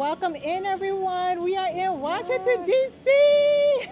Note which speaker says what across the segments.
Speaker 1: Welcome in, everyone. We are in Washington, D.C.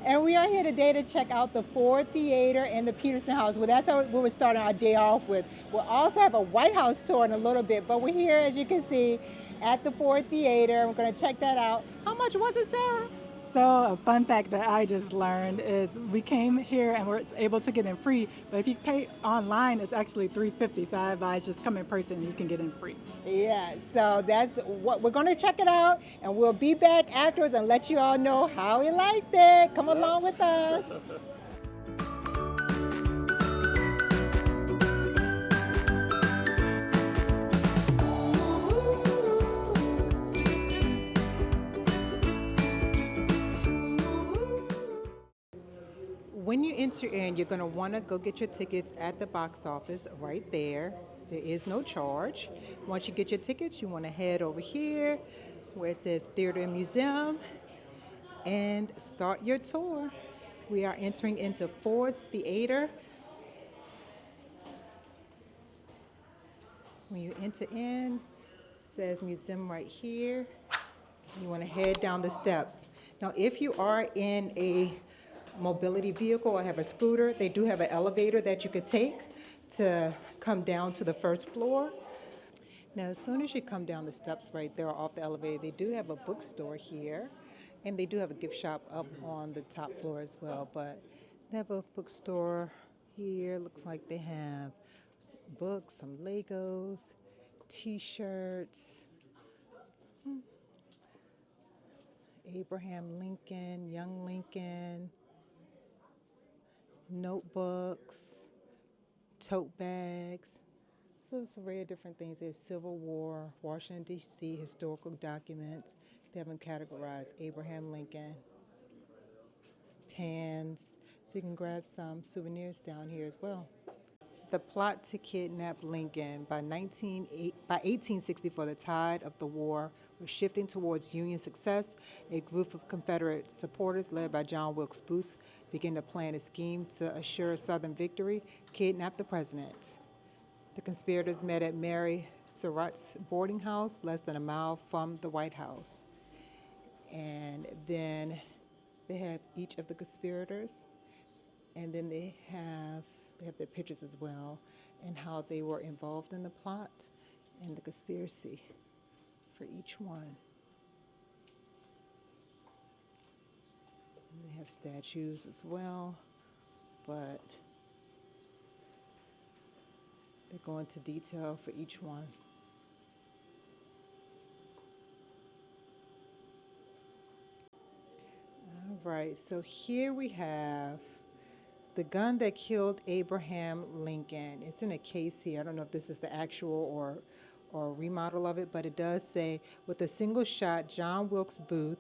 Speaker 1: And we are here today to check out the Ford Theater and the Peterson House. Well, that's what we're starting our day off with. We'll also have a White House tour in a little bit, but we're here, as you can see, at the Ford Theater. We're going to check that out. How much was it, Sarah?
Speaker 2: So a fun fact that I just learned is we came here and we're able to get in free, but if you pay online, it's actually $350. So I advise just come in person and you can get in free.
Speaker 1: Yeah, so that's what we're going to check it out, and we'll be back afterwards and let you all know how we liked it. Come along with us. When you enter in, you're going to want to go get your tickets at the box office right there. There is no charge. Once you get your tickets, you want to head over here where it says Theater and Museum and start your tour. We are entering into Ford's Theater. When you enter in, it says museum right here. You want to head down the steps. Now, if you are in a mobility vehicle or have a scooter, they do have an elevator that you could take to come down to the first floor. Now, as soon as you come down the steps right there off the elevator, they do have a bookstore here, and they do have a gift shop up on the top floor as well. But they have a bookstore here. Looks like they have books, some Legos, T-shirts, Abraham Lincoln, Young Lincoln, notebooks, tote bags. So it's a array of different things. There's Civil War, Washington, D.C., historical documents. They have them categorized. Abraham Lincoln, pens. So you can grab some souvenirs down here as well. The plot to kidnap Lincoln by 1864, the tide of the war was shifting towards Union success. A group of Confederate supporters led by John Wilkes Booth began to plan a scheme to assure Southern victory, kidnap the president. The conspirators met at Mary Surratt's boarding house, less than a mile from the White House. And then they have each of the conspirators, and then they have their pictures as well, and how they were involved in the plot and the conspiracy for each one. And they have statues as well, but they go into detail for each one. All right, so here we have the gun that killed Abraham Lincoln. It's in a case here. I don't know if this is the actual or remodel of it, but it does say, with a single shot, John Wilkes Booth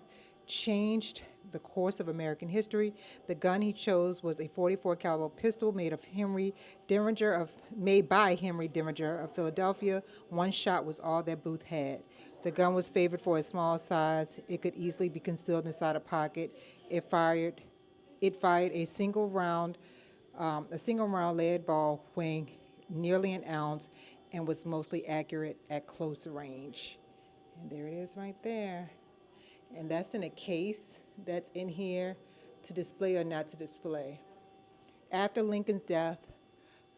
Speaker 1: changed the course of American history. The gun he chose was a 44 caliber pistol made by Henry Deminger of Philadelphia. One shot was all that Booth had. The gun was favored for its small size. It could easily be concealed inside a pocket. It fired a single round lead ball weighing nearly an ounce and was mostly accurate at close range. And there it is right there. And that's in a case that's in here to display or not to display. After Lincoln's death,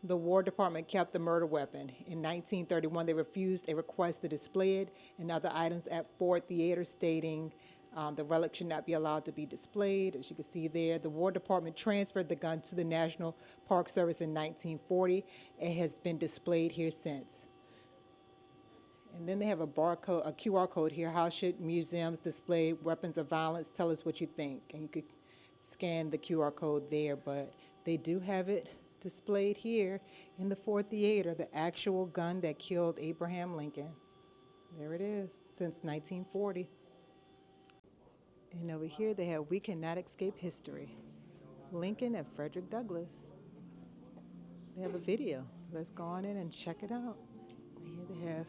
Speaker 1: the War Department kept the murder weapon. In 1931, they refused a request to display it and other items at Ford Theater, stating the relic should not be allowed to be displayed. As you can see there, the War Department transferred the gun to the National Park Service in 1940. It has been displayed here since. And then they have a QR code here. How should museums display weapons of violence? Tell us what you think. And you could scan the QR code there, but they do have it displayed here in the Ford Theater, the actual gun that killed Abraham Lincoln. There it is, since 1940. And over here they have We Cannot Escape History, Lincoln and Frederick Douglass. They have a video. Let's go on in and check it out. Here they have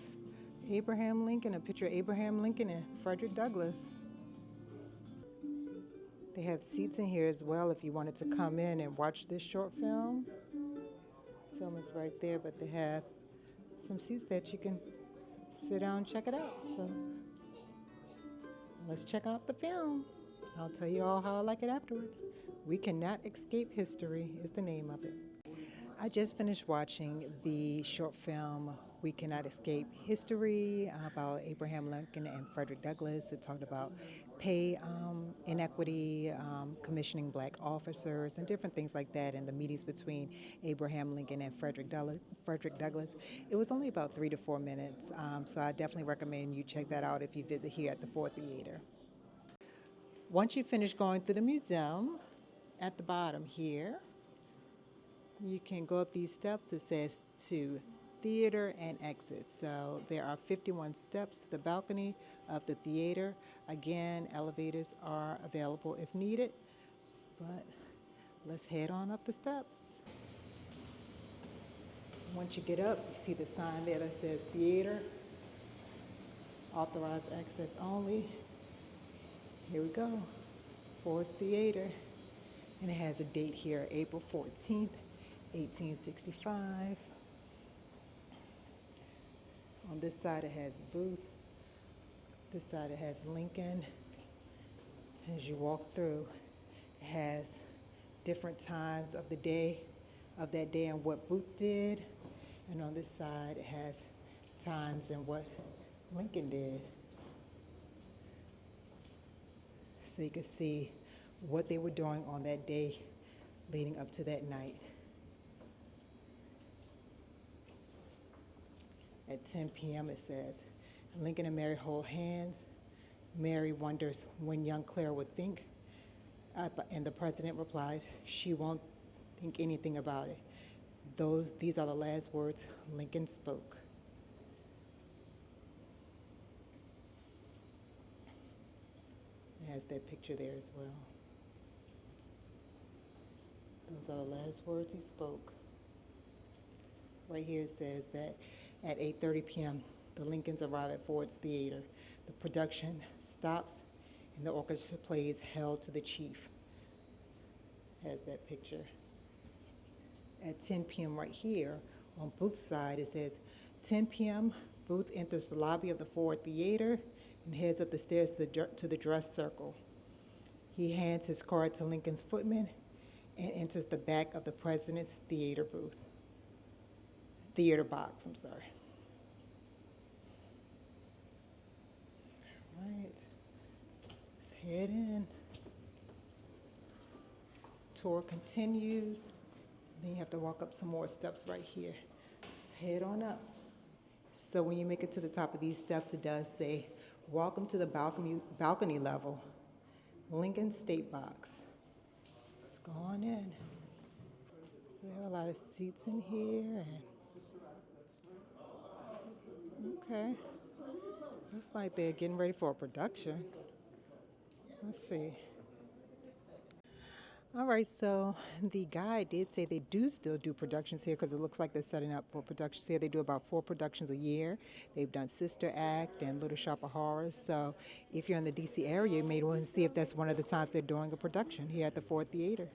Speaker 1: Abraham Lincoln, a picture of Abraham Lincoln and Frederick Douglass. They have seats in here as well if you wanted to come in and watch this short film. Film is right there, but they have some seats that you can sit down and check it out. So let's check out the film. I'll tell you all how I like it afterwards. We Cannot Escape History is the name of it. I just finished watching the short film We Cannot Escape History about Abraham Lincoln and Frederick Douglass. It talked about pay inequity, commissioning black officers, and different things like that, and the meetings between Abraham Lincoln and Frederick Douglass. It was only about 3 to 4 minutes, so I definitely recommend you check that out if you visit here at the Ford Theater. Once you finish going through the museum, at the bottom here, you can go up these steps. It says to theater and exit. So there are 51 steps to the balcony of the theater. Again, elevators are available if needed, but let's head on up the steps. Once you get up, you see the sign there that says theater, authorized access only. Here we go, Ford's Theater. And it has a date here, April 14th, 1865. On this side it has Booth. This side it has Lincoln. As you walk through, it has different times of the day, of that day and what Booth did. And on this side it has times and what Lincoln did. So you can see what they were doing on that day leading up to that night. At 10 p.m. it says, Lincoln and Mary hold hands. Mary wonders when young Claire would think, and the president replies, she won't think anything about it. These are the last words Lincoln spoke. It has that picture there as well. Those are the last words he spoke. Right here it says that at 8:30 p.m., the Lincolns arrive at Ford's Theater. The production stops and the orchestra plays Hail to the Chief. It has that picture. At 10 p.m. right here, on Booth's side, it says 10 p.m., Booth enters the lobby of the Ford Theater and heads up the stairs to the dress circle. He hands his card to Lincoln's footman and enters the back of the president's theater box. All right, let's head in. Tour continues. Then you have to walk up some more steps right here. Let's head on up. So when you make it to the top of these steps, it does say, welcome to the balcony level, Lincoln State Box. Let's go on in. So there are a lot of seats in here. Okay. Looks like they're getting ready for a production. Let's see. All right, so the guy did say they do still do productions here because it looks like they're setting up for productions here. They do about 4 productions a year. They've done Sister Act and Little Shop of Horrors. So if you're in the D.C. area, you may want to see if that's one of the times they're doing a production here at the Ford Theater.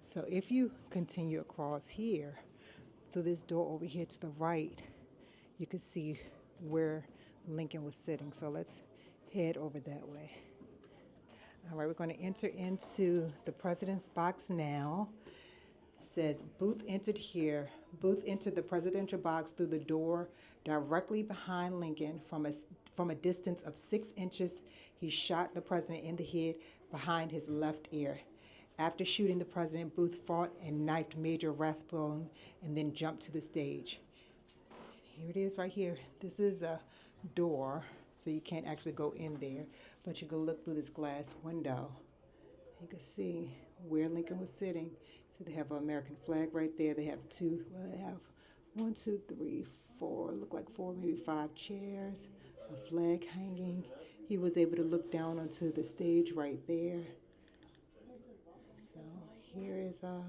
Speaker 1: So if you continue across here, through this door over here to the right, you can see where Lincoln was sitting. So let's head over that way. All right, we're going to enter into the president's box now. It says Booth entered here. Booth entered the presidential box through the door directly behind Lincoln from a distance of 6 inches. He shot the president in the head behind his left ear. After shooting the president, Booth fought and knifed Major Rathbone and then jumped to the stage. Here it is right here. This is a door, so you can't actually go in there, but you can look through this glass window. You can see where Lincoln was sitting. So they have an American flag right there. They have they have 1, 2, 3, 4, look like 4, maybe 5 chairs, a flag hanging. He was able to look down onto the stage right there. So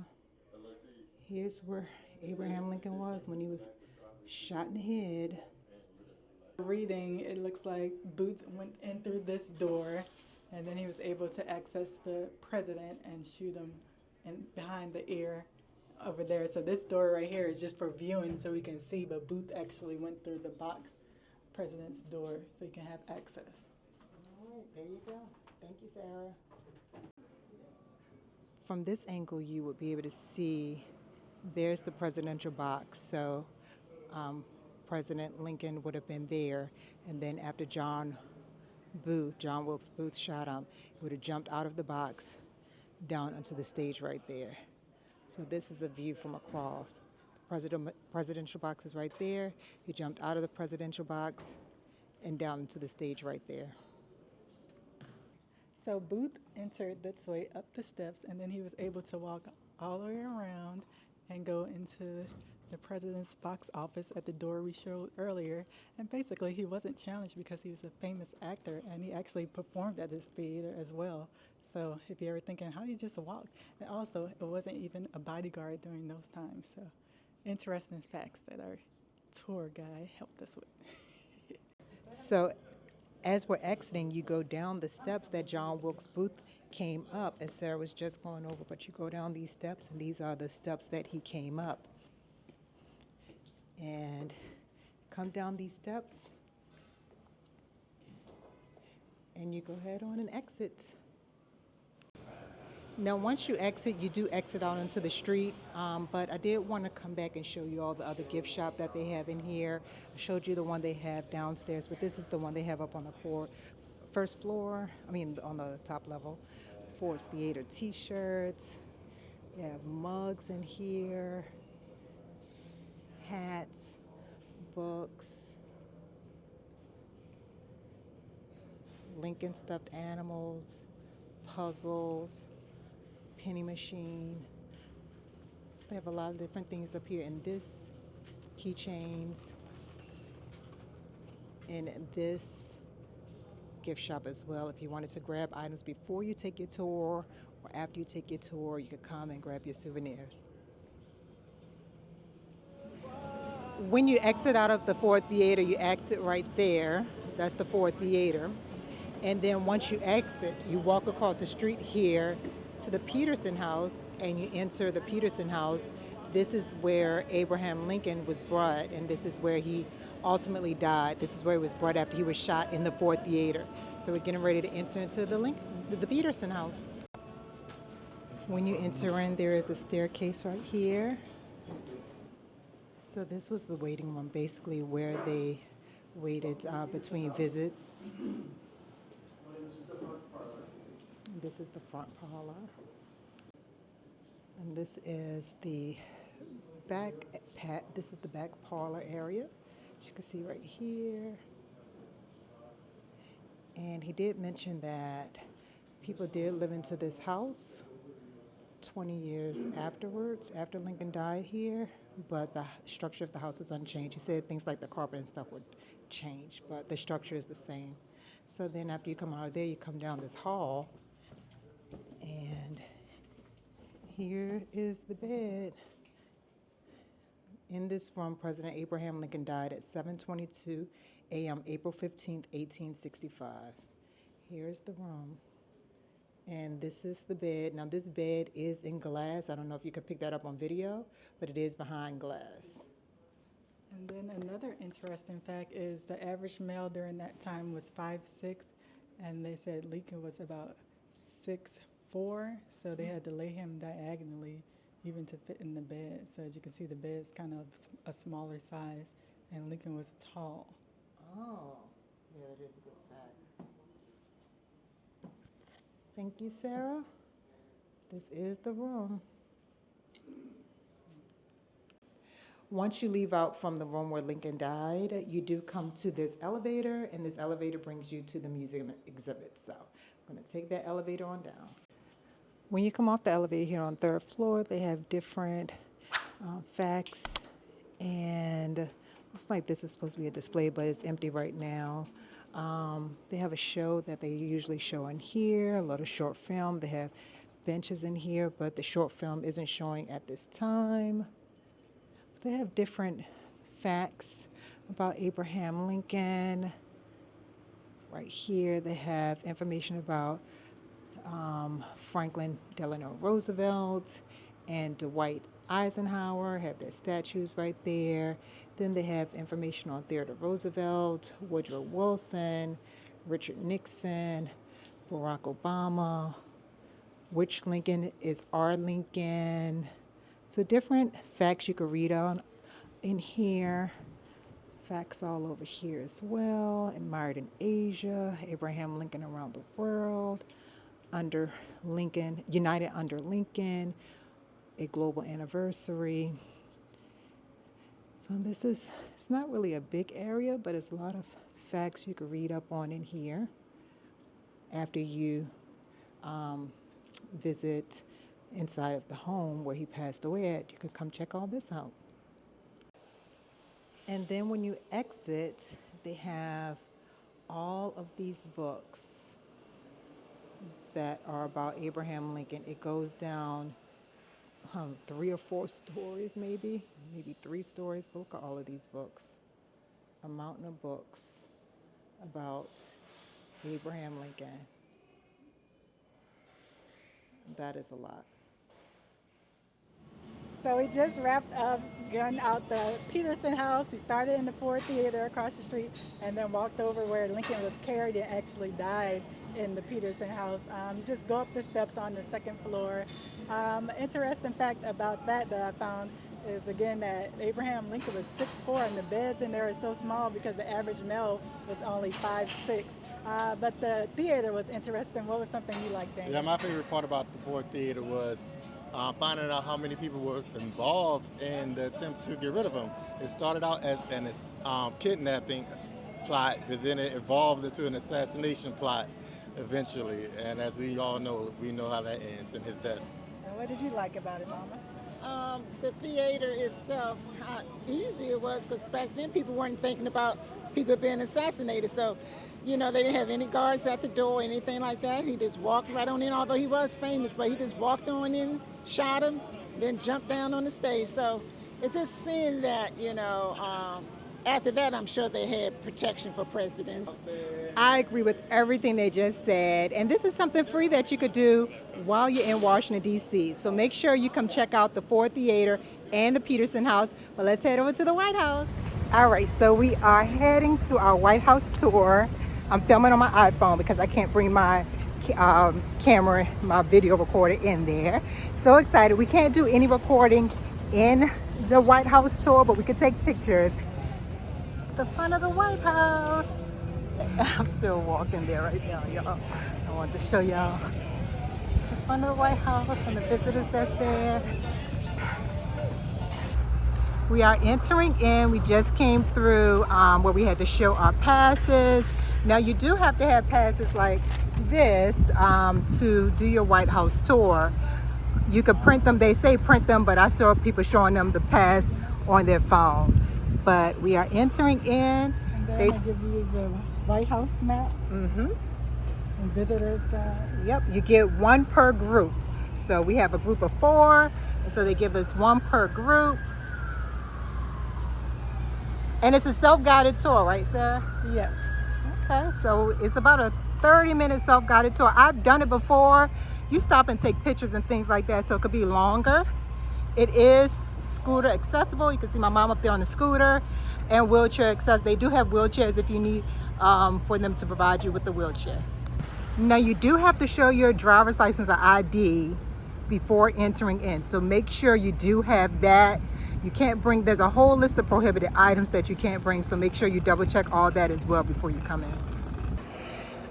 Speaker 1: here's where Abraham Lincoln was when he was shot in the head.
Speaker 2: Reading, it looks like Booth went in through this door, and then he was able to access the president and shoot him behind the ear over there. So this door right here is just for viewing so we can see, but Booth actually went through the box president's door so you can have access.
Speaker 1: All right, there you go. Thank you, Sarah. From this angle, you would be able to see there's the presidential box. So um, President Lincoln would have been there. And then after John Wilkes Booth shot him, he would have jumped out of the box down onto the stage right there. So this is a view from across. The presidential box is right there. He jumped out of the presidential box and down into the stage right there.
Speaker 2: So Booth entered this way up the steps, and then he was able to walk all the way around and go into the president's box office at the door we showed earlier. And basically, he wasn't challenged because he was a famous actor, and he actually performed at this theater as well. So if you're ever thinking, how do you just walk? And also, it wasn't even a bodyguard during those times. So interesting facts that our tour guide helped us with.
Speaker 1: So as we're exiting, you go down the steps that John Wilkes Booth came up, as Sarah was just going over, but you go down these steps, and these are the steps that he came up. And come down these steps, and you go ahead on and exit. Now, once you exit, you do exit out into the street, but I did want to come back and show you all the other gift shop that they have in here. I showed you the one they have downstairs, but this is the one they have up on the first floor, on the top level. Ford's Theater t-shirts, they have mugs in here, hats, books, Lincoln stuffed animals, puzzles, penny machine. So they have a lot of different things up here in this, keychains, in this gift shop as well. If you wanted to grab items before you take your tour or after you take your tour, you could come and grab your souvenirs. When you exit out of the Ford Theater, you exit right there. That's the Ford Theater. And then once you exit, you walk across the street here to the Peterson House, and you enter the Peterson House. This is where Abraham Lincoln was brought, and this is where he ultimately died. This is where he was brought after he was shot in the Ford Theater. So we're getting ready to enter into the Peterson House. When you enter in, there is a staircase right here. So this was the waiting room, basically where they waited between visits. This is the front parlor. And this is the back parlor area, as you can see right here. And he did mention that people did live into this house 20 years afterwards, after Lincoln died here, but the structure of the house is unchanged. He said things like the carpet and stuff would change, but the structure is the same. So then after you come out of there, you come down this hall, and here is the bed. In this room, President Abraham Lincoln died at 7:22 a.m., April 15th, 1865. Here's the room. And this is the bed. Now, this bed is in glass. I don't know if you could pick that up on video, but it is behind glass.
Speaker 2: And then another interesting fact is the average male during that time was 5'6", and they said Lincoln was about 6'4", so they had to lay him diagonally even to fit in the bed. So as you can see, the bed's kind of a smaller size, and Lincoln was tall.
Speaker 1: Oh, yeah, that is a good fact. Thank you, Sarah. This is the room. Once you leave out from the room where Lincoln died, you do come to this elevator, and this elevator brings you to the museum exhibit. So I'm going to take that elevator on down. When you come off the elevator here on third floor, they have different facts, and looks like this is supposed to be a display, but it's empty right now. They have a show that they usually show in here, a lot of short film. They have benches in here, but the short film isn't showing at this time. They have different facts about Abraham Lincoln. Right here, they have information about Franklin Delano Roosevelt and Dwight Eisenhower, have their statues right there. Then they have information on Theodore Roosevelt, Woodrow Wilson, Richard Nixon, Barack Obama, which Lincoln is our Lincoln. So different facts you could read on in here. Facts all over here as well. Admired in Asia, Abraham Lincoln around the world, under Lincoln, United under Lincoln, a global anniversary. So this is, it's not really a big area, but it's a lot of facts you could read up on in here after you visit inside of the home where he passed away at. You could come check all this out. And then when you exit, they have all of these books that are about Abraham Lincoln. It goes down 3 or 4 stories, maybe 3 stories. But look at all of these books. A mountain of books about Abraham Lincoln. That is a lot.
Speaker 2: So we just wrapped up, gotten out the Peterson House. We started in the Ford Theater across the street and then walked over where Lincoln was carried and actually died in the Peterson House. You just go up the steps on the 2nd floor. Interesting fact about that I found is, again, that Abraham Lincoln was 6'4", and the beds in there are so small because the average male was only 5'6". But the theater was interesting. What was something you liked, Daniel?
Speaker 3: Yeah, my favorite part about the Ford Theater was finding out how many people were involved in the attempt to get rid of him. It started out as an kidnapping plot, but then it evolved into an assassination plot eventually. And as we all know, we know how that ends in his death.
Speaker 2: And what did you like about it, Mama?
Speaker 4: The theater itself, how easy it was, because back then people weren't thinking about people being assassinated. So, you know, they didn't have any guards at the door, anything like that. He just walked right on in, although he was famous, but he just walked on in, shot him, then jumped down on the stage. So it's just seeing that, you know, after that, I'm sure they had protection for presidents.
Speaker 1: I agree with everything they just said. And this is something free that you could do while you're in Washington, D.C. So make sure you come check out the Ford Theater and the Peterson House. But let's head over to the White House. All right, so we are heading to our White House tour. I'm filming on my iPhone because I can't bring my camera, my video recorder in there. So excited. We can't do any recording in the White House tour, but we can take pictures. It's the front of the White House. I'm still walking there right now, y'all. I wanted to show y'all the front of the White House and the visitors that's there. We are entering in. We just came through where we had to show our passes. Now you do have to have passes like this to do your White House tour. You could print them. They say print them, but I saw people showing them the pass on their phone. But we are entering in.
Speaker 2: And then they give you the White House map
Speaker 1: Mm-hmm.
Speaker 2: and visitors guide.
Speaker 1: Yep, you get 1 per group. So we have a group of 4, and so they give us 1 per group. And it's a self-guided tour, right, Sarah?
Speaker 2: Yes.
Speaker 1: Okay, so it's about a 30-minute self-guided tour. I've done it before. You stop and take pictures and things like that, so it could be longer. It is scooter accessible. You can see my mom up there on the scooter, and wheelchair accessible. They do have wheelchairs if you need for them to provide you with the wheelchair. Now you do have to show your driver's license or ID before entering in, so make sure you do have that. You can't bring, there's a whole list of prohibited items that you can't bring, so make sure you double check all that as well before you come in.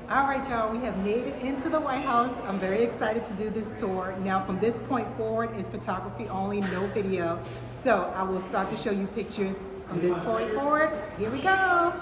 Speaker 1: All right, y'all, we have made it into the White House. I'm very excited to do this tour. Now, from this point forward, it's photography only, no video. So I will start to show you pictures from this point forward. Here we go.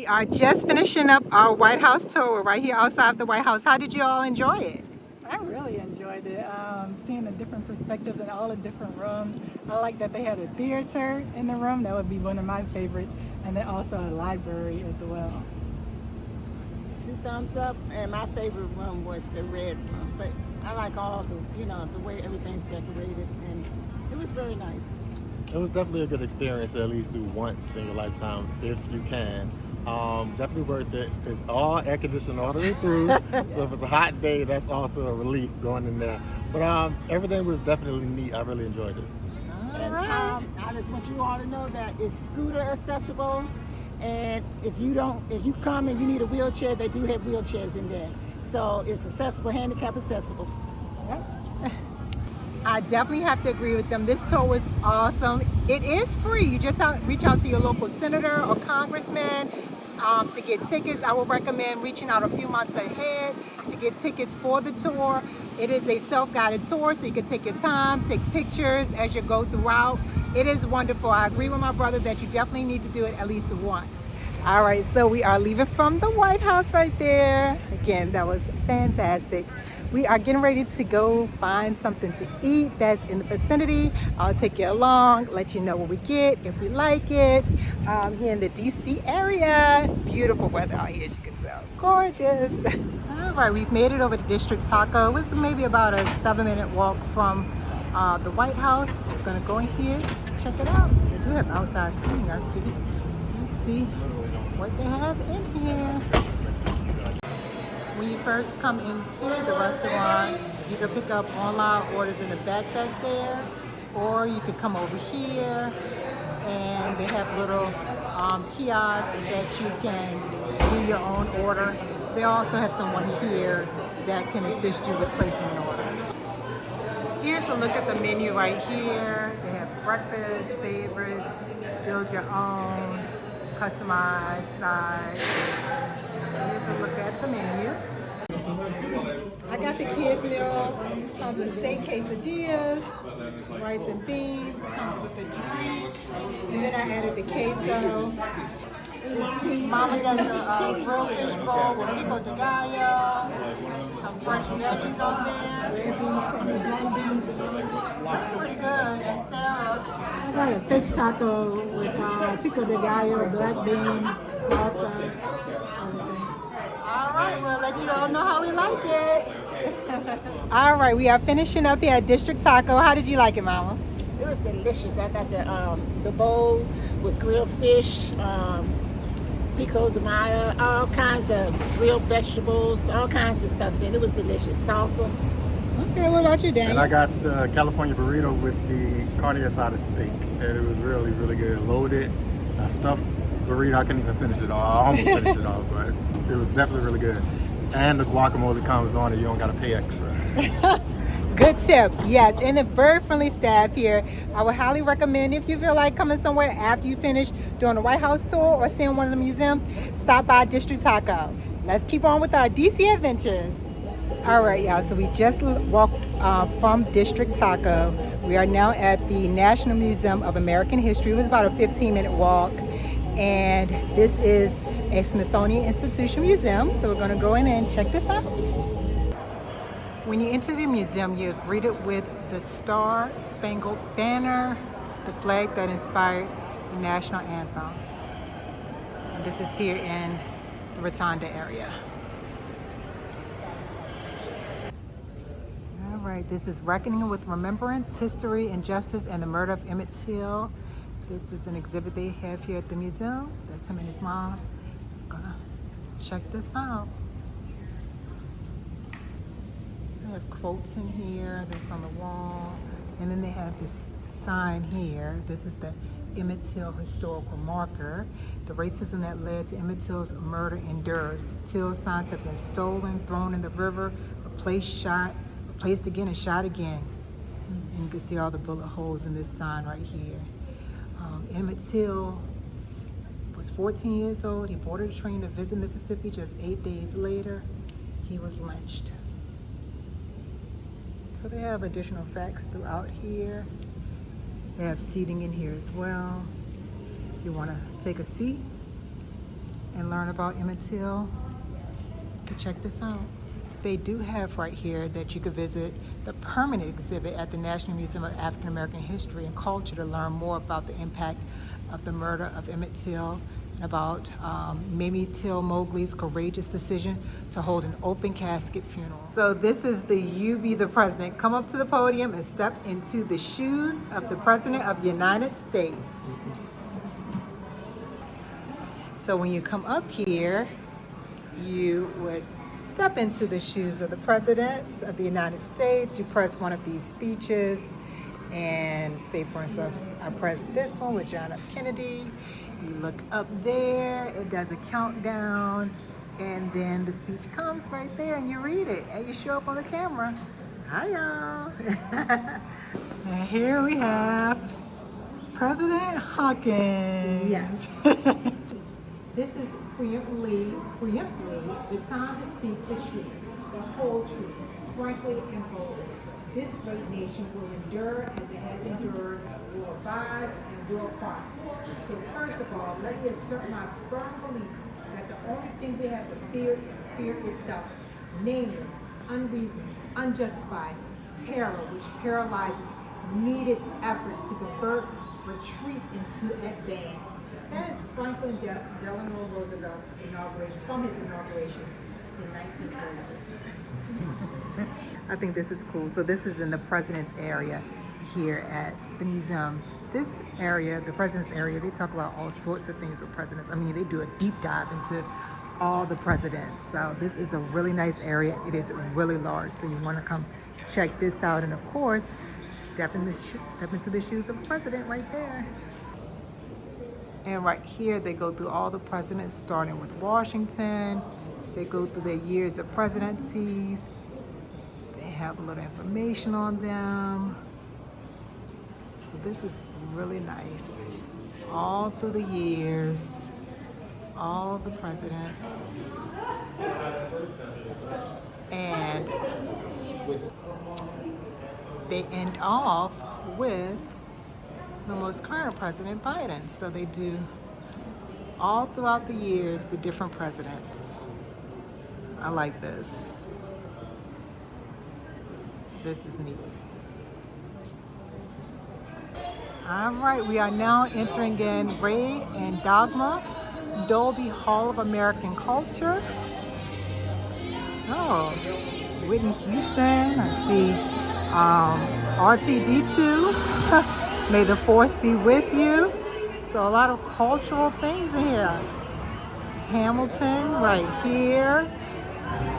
Speaker 1: are just finishing up our White House tour right here outside of the White House. How did you all enjoy it?
Speaker 2: I really enjoyed it, seeing the different perspectives in all the different rooms. I like that they had a theater in the room. That would be one of my favorites. And then also a library as well.
Speaker 4: 2 thumbs up, and my favorite room was the red room. But I like all the, the way everything's decorated, and it was very nice.
Speaker 3: It was definitely a good experience to at least do once in your lifetime if you can. Definitely worth it. It's all air conditioned all the way through. So if it's a hot day, that's also a relief going in there. But everything was definitely neat. I really enjoyed it.
Speaker 4: And I just want you all to know that it's scooter accessible. And if you come and you need a wheelchair, they do have wheelchairs in there. So it's accessible, handicap accessible.
Speaker 1: I definitely have to agree with them. This tour was awesome. It is free. You just reach out to your local senator or congressman to get tickets. I would recommend reaching out a few months ahead to get tickets for the tour. It is a self-guided tour, so you can take your time, take pictures as you go throughout. It is wonderful. I agree with my brother that you definitely need to do it at least once. All right, so we are leaving from the White House right there. Again, that was fantastic. We are getting ready to go find something to eat that's in the vicinity. I'll take you along, let you know what we get, if we like it. Here in the DC area, beautiful weather out here, as you can tell. Gorgeous. All right, we've made it over to District Taco. It was maybe about a 7-minute walk from the White House. We're gonna go in here, check it out. They do have outside seating, I see. Let's see what they have in here. When you first come into the restaurant, you can pick up online orders in the back there, or you could come over here and they have little kiosks that you can do your own order. They also have someone here that can assist you with placing an order. Here's a look at the menu right here. They have breakfast, favorites, build your own, customized size. Here's a look at the menu. I got the kids meal. Comes with steak quesadillas, rice and beans. Comes with a drink, and then I added the queso. Mama got the grilled fish bowl with pico de gallo, some fresh veggies on there. Looks pretty good. And Sarah,
Speaker 2: I got a fish taco with pico de gallo, black beans, salsa, everything.
Speaker 1: all right, we'll let you all know how we like it. All right, we are finishing up here at District Taco. How did you like it, Mama?
Speaker 4: It was delicious. I got the bowl with grilled fish, pico de mayo, all kinds of grilled vegetables, all kinds of stuff in it. It was delicious. Salsa.
Speaker 1: Okay, what about you, Daniel?
Speaker 3: And I got the California burrito with the carne asada steak. And it was really, really good. Loaded, stuffed burrito. I couldn't even finish it all. I almost finished it all, but it was definitely really good. And the guacamole comes on it. You don't got to pay extra.
Speaker 1: Good tip, yes, and a very friendly staff here. I would highly recommend if you feel like coming somewhere after you finish doing the White House tour or seeing one of the museums, stop by District Taco. Let's keep on with our DC adventures. All right, y'all, so we just walked from District Taco. We are now at the National Museum of American History. It was about a 15-minute walk, and this is a Smithsonian Institution museum, so we're going to go in and check this out. When you enter the museum, you're greeted with the Star Spangled Banner, the flag that inspired the national anthem. And this is here in the Rotunda area. All right, this is Reckoning with Remembrance, History, Injustice, and the Murder of Emmett Till. This is an exhibit they have here at the museum. That's him and his mom. I'm gonna check this out. They have quotes in here that's on the wall, and then they have this sign here. This is the Emmett Till historical marker. The racism that led to Emmett Till's murder endures. Till's signs have been stolen, thrown in the river, replaced again and shot again. And you can see all the bullet holes in this sign right here. Emmett Till was 14 years old. He boarded a train to visit Mississippi. Just 8 days later, he was lynched. So they have additional facts throughout here. They have seating in here as well. You want to take a seat and learn about Emmett Till, check this out. They do have right here that you could visit the permanent exhibit at the National Museum of African American History and Culture to learn more about the impact of the murder of Emmett Till, and about Mamie Till Mosley's courageous decision to hold an open casket funeral. So this is the You Be the President. Come up to the podium and step into the shoes of the President of the United States. So when you come up here, you would step into the shoes of the President of the United States. You press one of these speeches and say, for instance, I press this one with John F. Kennedy. You look up there, it does a countdown, and then the speech comes right there and you read it and you show up on the camera. Hi y'all. And here we have President Hawkins. Yes. This is preemptively the time to speak the truth, the whole truth, frankly and boldly. This great nation will endure as it has endured, will revive, and will prosper. So first of all, let me assert my firm belief that the only thing we have to fear is fear itself, nameless, unreasoning, unjustified terror which paralyzes needed efforts to convert retreat into advance. That is Franklin Delano Roosevelt's inauguration, from his inauguration in 1930. I think this is cool. So this is in the President's area here at the museum. This area, the President's area, they talk about all sorts of things with presidents. I mean, they do a deep dive into all the presidents. So this is a really nice area. It is really large. So you want to come check this out. And of course, step into the shoes of the president right there. And right here, they go through all the presidents, starting with Washington. They go through their years of presidencies. They have a little information on them. So this is really nice. All through the years, all the presidents. And they end off with the most current president, Biden. So they do all throughout the years, the different presidents. I like this. This is neat. All right, we are now entering in Ray and Dagmar, Dolby Hall of American Culture. Oh, Whitney Houston. I see RTD2. May the force be with you. So a lot of cultural things in here. Hamilton right here.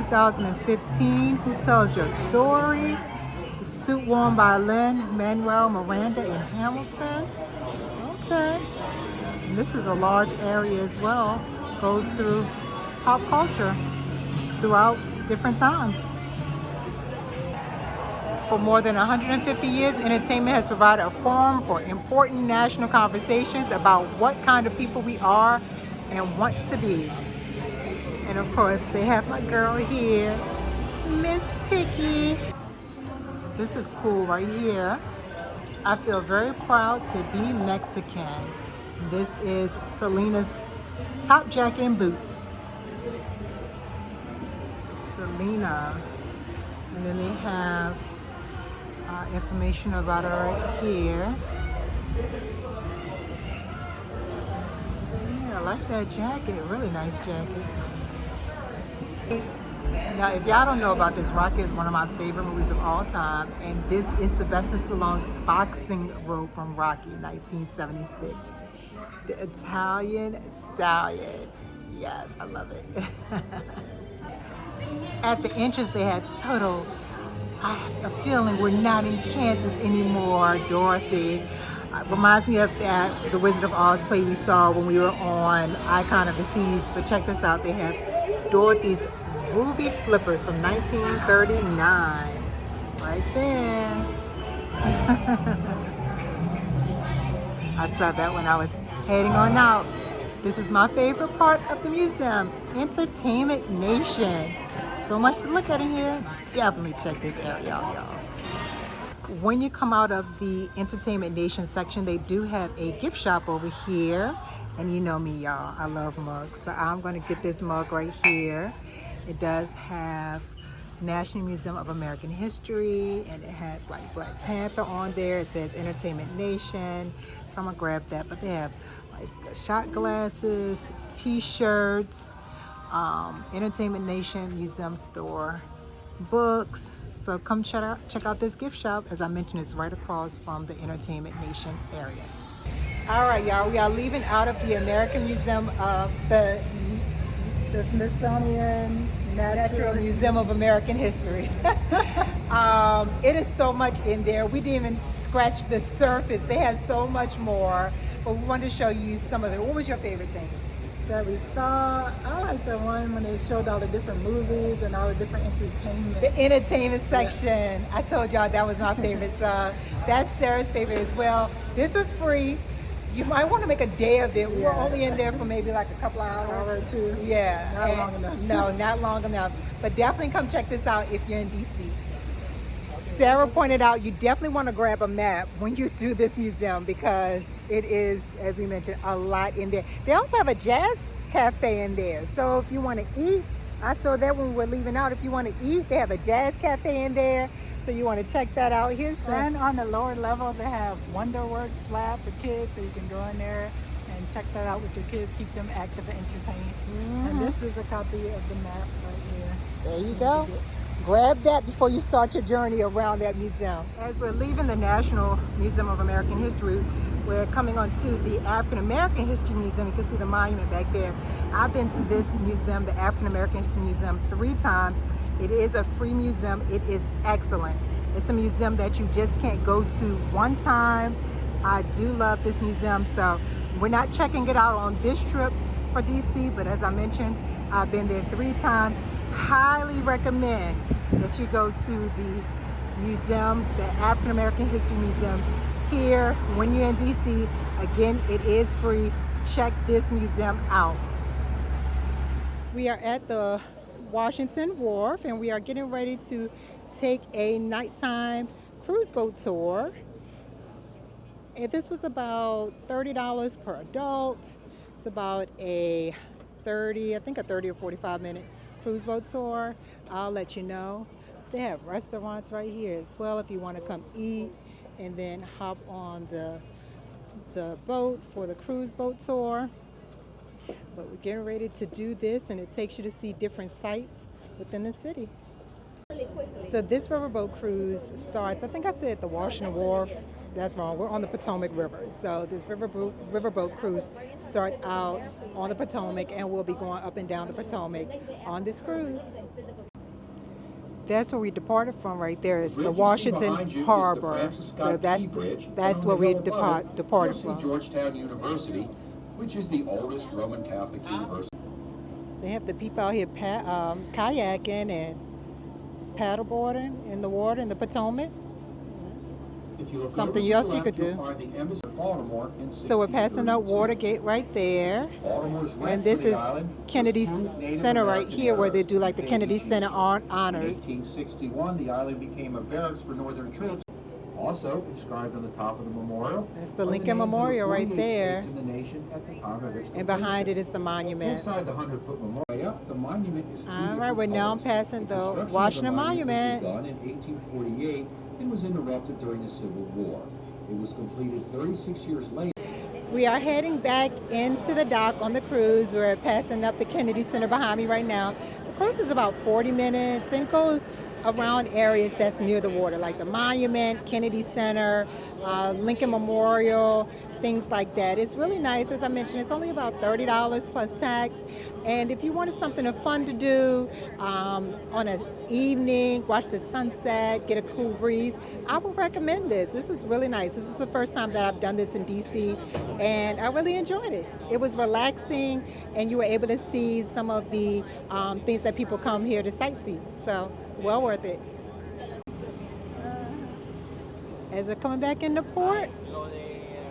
Speaker 1: 2015, Who Tells Your Story? The suit worn by Lin-Manuel Miranda in Hamilton. Okay. And this is a large area as well. Goes through pop culture throughout different times. For more than 150 years, entertainment has provided a forum for important national conversations about what kind of people we are and want to be. And of course, they have my girl here, Miss Piggy. This is cool right here. I feel very proud to be Mexican. This is Selena's top jacket and boots. Selena. And then they have information about her right here. Yeah, I like that jacket. Really nice jacket. Now, if y'all don't know about this, Rocky is one of my favorite movies of all time, and this is Sylvester Stallone's boxing role from Rocky, 1976. The Italian Stallion. Yes, I love it. At the entrance, they had Toto. I have a feeling we're not in Kansas anymore, Dorothy. Reminds me of that The Wizard of Oz play we saw when we were on Icon of the Seas. But check this out, they have Dorothy's ruby slippers from 1939. Right there. I saw that when I was heading on out. This is my favorite part of the museum, Entertainment Nation. So much to look at in here. Definitely check this area out, y'all. When you come out of the Entertainment Nation section, they do have a gift shop over here. And you know me, y'all, I love mugs. So I'm gonna get this mug right here. It does have National Museum of American History, and it has like Black Panther on there. It says Entertainment Nation. So I'm gonna grab that. But they have like shot glasses, t-shirts, Entertainment Nation Museum store, books. So come check out this gift shop. As I mentioned, it's right across from the Entertainment Nation area. All right, y'all, we are leaving out of the American Museum of the Smithsonian Natural Museum of American History. It is so much in there. We didn't even scratch the surface. They have so much more, but we wanted to show you some of it. What was your favorite thing
Speaker 2: That we saw, I like the one when they showed all the different movies and all the different entertainment.
Speaker 1: The entertainment section. I told y'all that was my favorite. So that's Sarah's favorite as well. This was free. You might want to make a day of it. We were only in there for maybe like a couple hours.
Speaker 2: Hour or two.
Speaker 1: Yeah.
Speaker 2: Not long enough.
Speaker 1: No, not long enough. But definitely come check this out if you're in DC. Sarah pointed out you definitely want to grab a map when you do this museum because it is, as we mentioned, a lot in there. They also have a jazz cafe in there. So if you want to eat, I saw that when we were leaving out. If you want to eat, they have a jazz cafe in there. So you want to check that out. Here's the
Speaker 2: And on the lower level, they have Wonderworks Lab for kids, so you can go in there and check that out with your kids, keep them active and entertained. And this is a copy of the map right here.
Speaker 1: There you go. Grab that before you start your journey around that museum. As we're leaving the National Museum of American History, we're coming on to the African American History Museum. You can see the monument back there. I've been to this museum, the African American History Museum, 3 times. It is a free museum. It is excellent. It's a museum that you just can't go to one time. I do love this museum, so we're not checking it out on this trip for DC, but as I mentioned, I've been there 3 times. Highly recommend that you go to the museum, the African American History Museum here when you're in DC. Again, it is free. Check this museum out. We are at the Washington Wharf and we are getting ready to take a nighttime cruise boat tour. And this was about $30 per adult. It's about a 30 or 45 minute cruise boat tour. I'll let you know. They have restaurants right here as well if you want to come eat and then hop on the boat for the cruise boat tour. But we're getting ready to do this, and it takes you to see different sites within the city. So this riverboat cruise starts, I think I said the Washington Wharf. That's wrong. We're on the Potomac River. So this riverboat cruise starts out on the Potomac, and we'll be going up and down the Potomac on this cruise. That's where we departed from right there. It's the Washington Harbor. So that's where we departed from.
Speaker 5: Georgetown University, which is the oldest Roman Catholic university.
Speaker 1: They have the people out here kayaking and paddleboarding in the water in the Potomac.
Speaker 5: If you look
Speaker 1: Something
Speaker 5: over to
Speaker 1: else
Speaker 5: the
Speaker 1: you could
Speaker 5: left,
Speaker 1: do.
Speaker 5: you'll find the Embassy of Baltimore in
Speaker 1: So we're passing up
Speaker 5: 1632.
Speaker 1: Watergate right there.
Speaker 5: Baltimore's right
Speaker 1: And this
Speaker 5: for the
Speaker 1: is
Speaker 5: island was
Speaker 1: Kennedy
Speaker 5: through Native
Speaker 1: Center right
Speaker 5: American
Speaker 1: here where they
Speaker 5: eras.
Speaker 1: do like the
Speaker 5: In
Speaker 1: Kennedy
Speaker 5: 18
Speaker 1: Center
Speaker 5: In
Speaker 1: honors.
Speaker 5: 1861, the island became a barracks for Northern troops. Also inscribed on the top of the memorial.
Speaker 1: That's the
Speaker 5: are
Speaker 1: Lincoln
Speaker 5: names of the
Speaker 1: Memorial right
Speaker 5: 48
Speaker 1: there.
Speaker 5: states in the nation at the time of its
Speaker 1: And behind
Speaker 5: completion.
Speaker 1: it is the monument.
Speaker 5: Inside the 100-foot memorial, the monument is two
Speaker 1: All right,
Speaker 5: different
Speaker 1: we're now
Speaker 5: colors.
Speaker 1: passing the
Speaker 5: construction of
Speaker 1: Washington Monument.
Speaker 5: was begun in 1848 and was interrupted during the Civil War. It was completed 36 years later.
Speaker 1: We are heading back into the dock on the cruise. We're passing up the Kennedy Center behind me right now. The cruise is about 40 minutes and goes around areas that's near the water, like the Monument, Kennedy Center, Lincoln Memorial, things like that. It's really nice. As I mentioned, it's only about $30 plus tax. And if you wanted something fun to do on an evening, watch the sunset, get a cool breeze, I would recommend this. This was really nice. This is the first time that I've done this in DC, and I really enjoyed it. It was relaxing, and you were able to see some of the things that people come here to sightsee. So, well worth it. As we're coming back into port,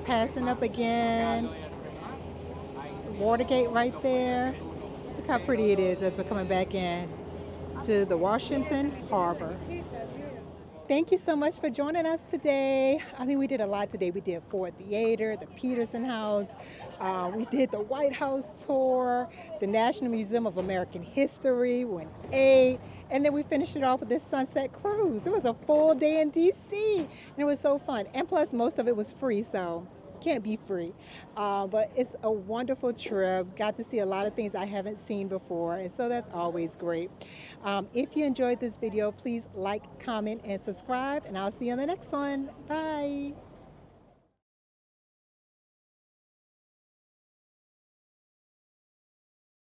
Speaker 1: passing up again, Watergate right there. Look how pretty it is as we're coming back in to the Washington Harbor. Thank you so much for joining us today. I mean, we did a lot today. We did Ford Theater, the Peterson House, we did the White House tour, the National Museum of American History, went ate, and then we finished it off with this sunset cruise. It was a full day in DC, and it was so fun. And plus, most of it was free, so can't be free. But it's a wonderful trip. Got to see a lot of things I haven't seen before, and so that's always great. If you enjoyed this video, please like, comment, and subscribe, and I'll see you on the next one. Bye.